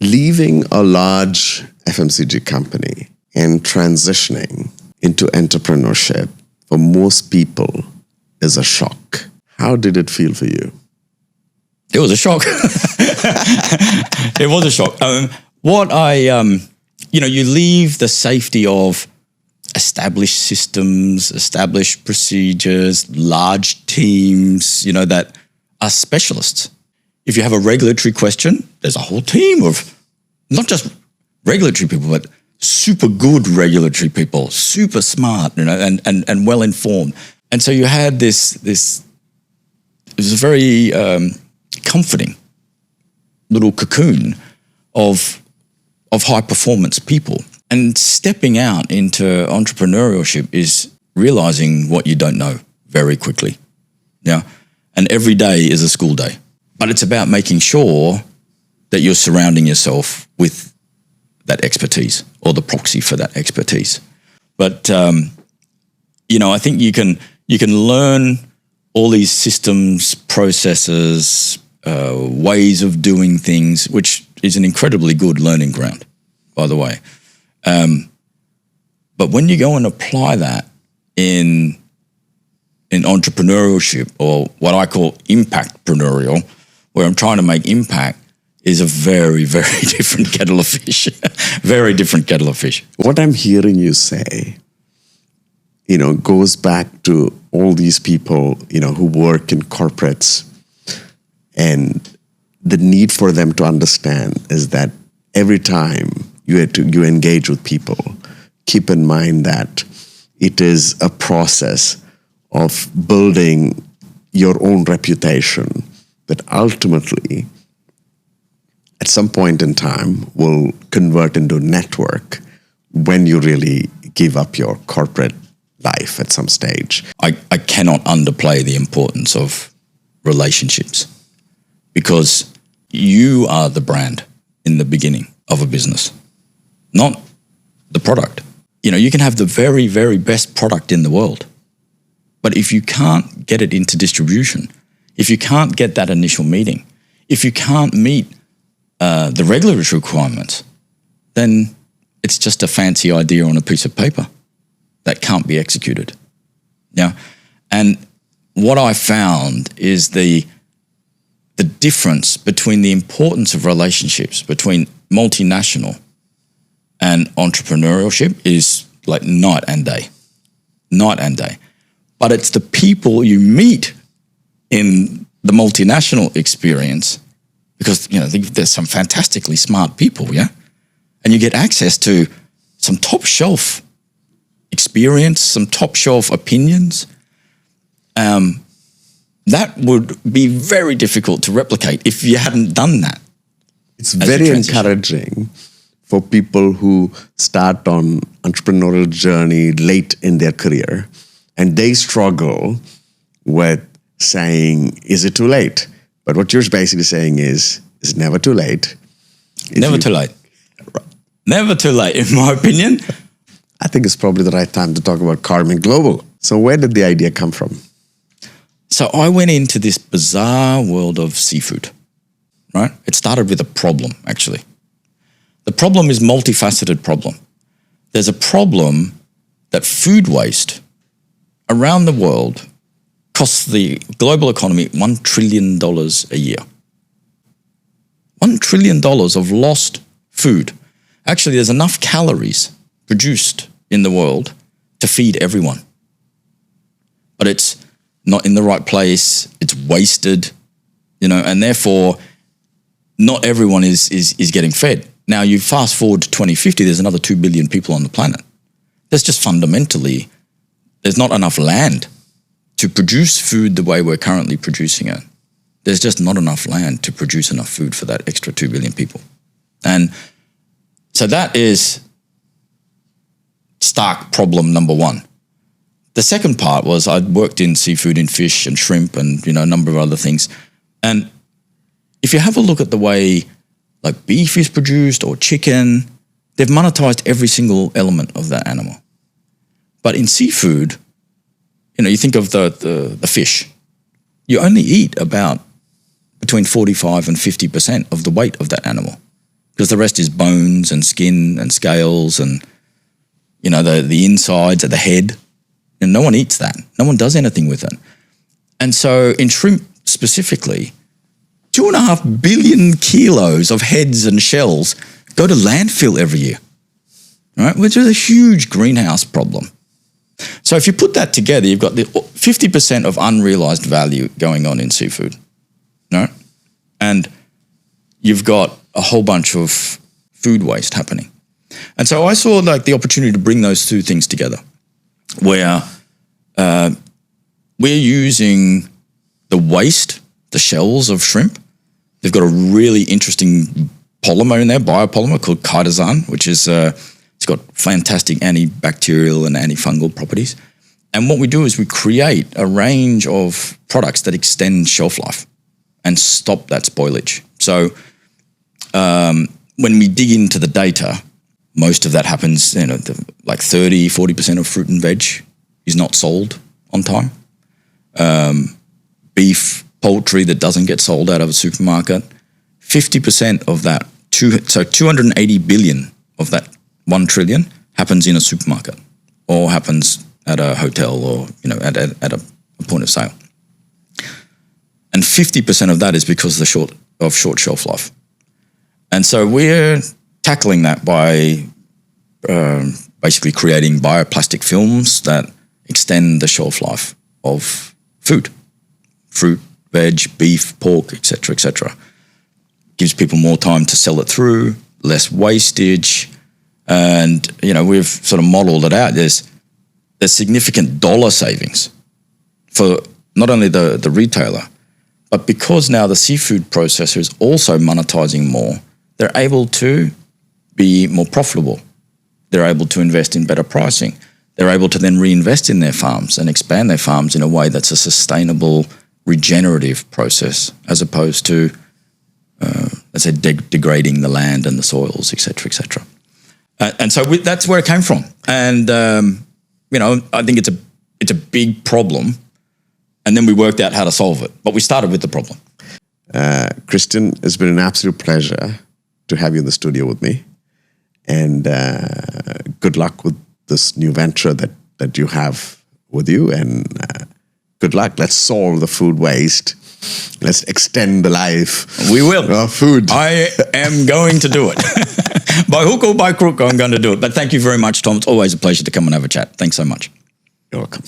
Leaving a large FMCG company and transitioning into entrepreneurship for most people is a shock. How did it feel for you? It was a shock. It was a shock. You leave the safety of established systems, established procedures, large teams, that are specialists. If you have a regulatory question, there's a whole team of not just regulatory people, but super good regulatory people, super smart, and well informed. And so you had this. It was a very comforting little cocoon of high performance people. And stepping out into entrepreneurship is realizing what you don't know very quickly. Yeah. And every day is a school day. But it's about making sure that you're surrounding yourself with that expertise or the proxy for that expertise. But I think you can learn all these systems, processes, ways of doing things, which is an incredibly good learning ground, by the way. But when you go and apply that in entrepreneurship, or what I call impact-preneurial, where I'm trying to make impact, is a very, very different kettle of fish. Very different kettle of fish. What I'm hearing you say, goes back to all these people, who work in corporates, and the need for them to understand is that every time you engage with people, keep in mind that it is a process of building your own reputation that ultimately, at some point in time, will convert into a network when you really give up your corporate life at some stage. I cannot underplay the importance of relationships, because you are the brand in the beginning of a business, not the product. You can have the very, very best product in the world, but if you can't get it into distribution, if you can't get that initial meeting, if you can't meet the regulatory requirements, then it's just a fancy idea on a piece of paper that can't be executed. Yeah. And what I found is the difference between the importance of relationships between multinational and entrepreneurship is like night and day. But it's the people you meet in the multinational experience, because there's some fantastically smart people, yeah? And you get access to some top shelf experience, some top shelf opinions. That would be very difficult to replicate if you hadn't done that. It's very encouraging for people who start on entrepreneurial journey late in their career, and they struggle with saying, is it too late? But what you're basically saying is, it's never too late. Never too late. Never too late, in my opinion. I think it's probably the right time to talk about KARMIC Global. So where did the idea come from? So I went into this bizarre world of seafood, right? It started with a problem, actually. The problem is a multifaceted problem. There's a problem that food waste around the world costs the global economy $1 trillion a year. $1 trillion of lost food. Actually, there's enough calories produced in the world to feed everyone. But it's not in the right place, it's wasted, and therefore not everyone is getting fed. Now you fast forward to 2050, there's another 2 billion people on the planet. There's just fundamentally, there's not enough land to produce food the way we're currently producing it. There's just not enough land to produce enough food for that extra 2 billion people. And so that is stark problem number one. The second part was I'd worked in seafood, in fish and shrimp and, a number of other things. And if you have a look at the way like beef is produced or chicken, they've monetized every single element of that animal. But in seafood, you think of the fish, you only eat about between 45 and 50% of the weight of that animal, because because the rest is bones and skin and scales and, you know, the insides of the head. And no one eats that. No one does anything with it. And so in shrimp specifically, 2.5 billion kilos of heads and shells go to landfill every year, right? Which is a huge greenhouse problem. So if you put that together, you've got the 50% of unrealized value going on in seafood, right? And you've got a whole bunch of food waste happening. And so I saw like the opportunity to bring those two things together, where we're using the waste, the shells of shrimp. They've got a really interesting polymer in there, biopolymer called Chitosan, which is it's got fantastic antibacterial and antifungal properties. And what we do is we create a range of products that extend shelf life and stop that spoilage. So when we dig into the data, most of that happens, you know, like 30, 40% of fruit and veg is not sold on time. Beef, poultry that doesn't get sold out of a supermarket, 50% of that, so 280 billion of that 1 trillion happens in a supermarket or happens at a hotel or, you know, at a point of sale. And 50% of that is because of the short shelf life. And so we're tackling that by basically creating bioplastic films that extend the shelf life of food, fruit, veg, beef, pork, etc., etc. Gives people more time to sell it through, less wastage, and, you know, we've sort of modeled it out. There's significant dollar savings for not only the retailer, but because now the seafood processor is also monetizing more, they're able to be more profitable. They're able to invest in better pricing. They're able to then reinvest in their farms and expand their farms in a way that's a sustainable, regenerative process, as opposed to, let's say, degrading the land and the soils, et cetera, et cetera. And so that's where it came from. And, you know, I think it's a big problem. And then we worked out how to solve it. But we started with the problem. Kristin, it's been an absolute pleasure to have you in the studio with me. And good luck with this new venture that you have with you. And good luck. Let's solve the food waste. Let's extend the life. We will. Of food. I am going to do it. By hook or by crook, I'm going to do it. But thank you very much, Tom. It's always a pleasure to come and have a chat. Thanks so much. You're welcome.